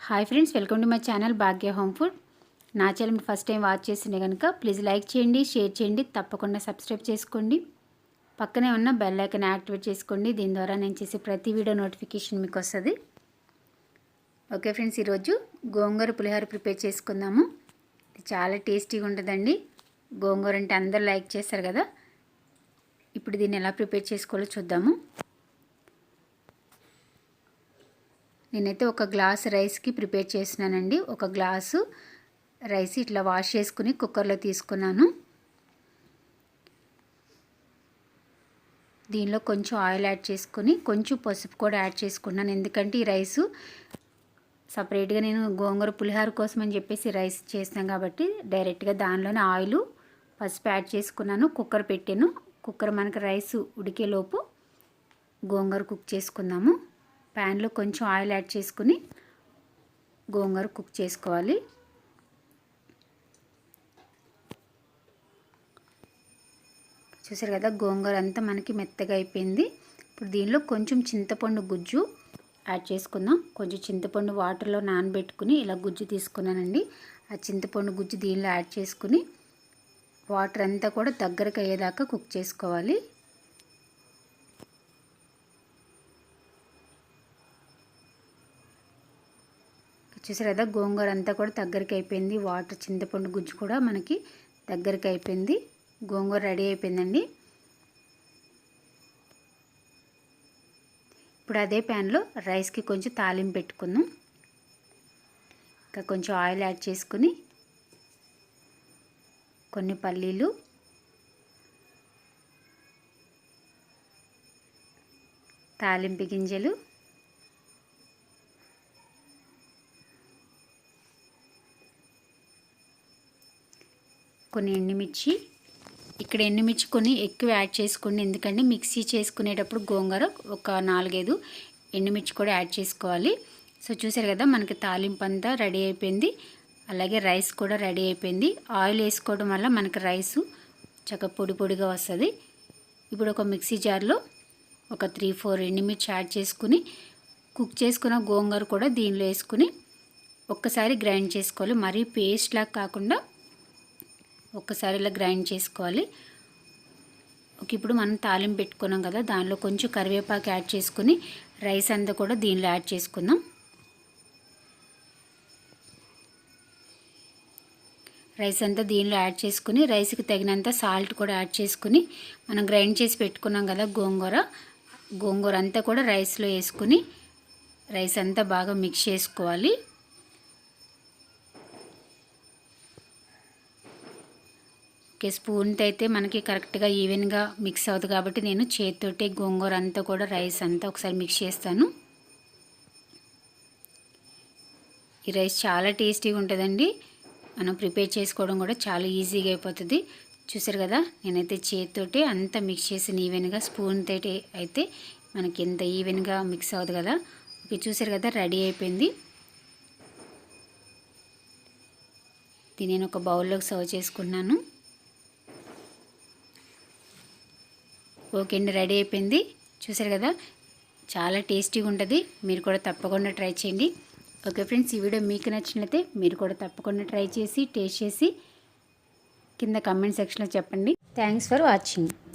Hi friends, welcome to my channel Bhagya home food. నా channel first time watch చేసిండే కనుక please like చేయండి, share చేయండి, తప్పకుండా సబ్స్క్రైబ్ చేసుకోండి. పక్కనే ఉన్న బెల్ ఐకాన్ యాక్టివేట్ చేసుకోండి. దీని ద్వారా నేను చేసే ప్రతి వీడియో నోటిఫికేషన్ మీకు వస్తుంది. ఓకే ఫ్రెండ్స్, ఈరోజు గోంగూర పులిహోర ప్రిపేర్ చేసుకుందాము. ఇది చాలా టేస్టీగా ఉంటుందండి. గోంగూర అంటే అందరూ లైక్ చేస్తారు కదా. ఇప్పుడు దీన్ని ఎలా ప్రిపేర్ చేసుకోవాలో చూద్దాము. నేనైతే ఒక గ్లాస్ రైస్కి ప్రిపేర్ చేసినానండి. ఒక గ్లాసు రైస్ ఇట్లా వాష్ చేసుకుని కుక్కర్లో తీసుకున్నాను. దీనిలో కొంచెం ఆయిల్ యాడ్ చేసుకుని కొంచెం పసుపు కూడా యాడ్ చేసుకున్నాను. ఎందుకంటే ఈ రైసు సపరేట్గా నేను గోంగూర పులిహోర కోసం అని చెప్పేసి రైస్ చేస్తాను కాబట్టి డైరెక్ట్గా దానిలోనే ఆయిల్ పసుపు యాడ్ చేసుకున్నాను. కుక్కర్ పెట్టాను. కుక్కర్ మనకి రైస్ ఉడికేలోపు గోంగూర కుక్ చేసుకుందాము. ప్యాన్లో కొంచెం ఆయిల్ యాడ్ చేసుకుని గోంగూర కుక్ చేసుకోవాలి. చూసారు కదా, గోంగూర అంతా మనకి మెత్తగా అయిపోయింది. ఇప్పుడు దీనిలో కొంచెం చింతపండు గుజ్జు యాడ్ చేసుకుందాం. కొంచెం చింతపండు వాటర్లో నానబెట్టుకుని ఇలా గుజ్జు తీసుకున్నానండి. ఆ చింతపండు గుజ్జు దీనిలో యాడ్ చేసుకుని వాటర్ అంతా కూడా దగ్గరకు అయ్యేదాకా కుక్ చేసుకోవాలి. చూసారు కదా, గోంగూర అంతా కూడా దగ్గరికి అయిపోయింది. వాటర్ చింతపండు గుజ్జు కూడా మనకి దగ్గరికి అయిపోయింది. గోంగూర రెడీ అయిపోయిందండి. ఇప్పుడు అదే ప్యాన్లో రైస్కి కొంచెం తాలింపు పెట్టుకుందాం. ఇంకా కొంచెం ఆయిల్ యాడ్ చేసుకుని కొన్ని పల్లీలు, తాలింపు గింజలు, కొన్ని ఎండుమిర్చి. ఇక్కడ ఎండుమిర్చి కొన్ని ఎక్కువ యాడ్ చేసుకోండి, ఎందుకంటే మిక్సీ చేసుకునేటప్పుడు గోంగూర ఒక 4-5 ఎండుమిర్చి కూడా యాడ్ చేసుకోవాలి. సో చూసారు కదా, మనకి తాలింపు అంతా రెడీ అయిపోయింది. అలాగే రైస్ కూడా రెడీ అయిపోయింది. ఆయిల్ వేసుకోవడం వల్ల మనకి రైసు చక్కగా పొడి పొడిగా వస్తుంది. ఇప్పుడు ఒక మిక్సీ జార్లో ఒక 3-4 ఎండుమిర్చి యాడ్ చేసుకుని కుక్ చేసుకున్న గోంగూర కూడా దీనిలో వేసుకుని ఒక్కసారి గ్రైండ్ చేసుకోవాలి. మరీ పేస్ట్ లాగా కాకుండా ఒక్కసారి ఇలా గ్రైండ్ చేసుకోవాలి. ఓకే, ఇప్పుడు మనం తాలింపు పెట్టుకున్నాం కదా, దానిలో కొంచెం కరివేపాకు యాడ్ చేసుకుని రైస్ అంతా కూడా దీనిలో యాడ్ చేసుకుందాం. రైస్ అంతా దీనిలో యాడ్ చేసుకుని రైస్కి తగినంత సాల్ట్ కూడా యాడ్ చేసుకుని మనం గ్రైండ్ చేసి పెట్టుకున్నాం కదా గోంగూర అంతా కూడా రైస్లో వేసుకుని రైస్ అంతా బాగా మిక్స్ చేసుకోవాలి. ఓకే, స్పూన్తో అయితే మనకి కరెక్ట్గా ఈవెన్గా మిక్స్ అవుతుంది కాబట్టి నేను చేతితోటి గోంగూర అంతా కూడా రైస్ అంతా ఒకసారి మిక్స్ చేస్తాను. ఈ రైస్ చాలా టేస్టీగా ఉంటుందండి. మనం ప్రిపేర్ చేసుకోవడం కూడా చాలా ఈజీగా అయిపోతుంది. చూసారు కదా, నేనైతే చేతితోటి అంతా మిక్స్ చేసిన ఈవెన్గా, స్పూన్తో అయితే మనకి ఎంత ఈవెన్గా మిక్స్ అవుతుంది కదా. ఓకే, చూసారు కదా, రెడీ అయిపోయింది. దీన్ని నేను ఒక బౌల్లోకి సర్వ్ చేసుకున్నాను. ఓకే అండి, రెడీ అయిపోయింది. చూసారు కదా, చాలా టేస్టీగా ఉంటుంది. మీరు కూడా తప్పకుండా ట్రై చేయండి. ఓకే ఫ్రెండ్స్, ఈ వీడియో మీకు నచ్చినట్లయితే మీరు కూడా తప్పకుండా ట్రై చేసి టేస్ట్ చేసి కింద కామెంట్ సెక్షన్లో చెప్పండి. Thanks for watching.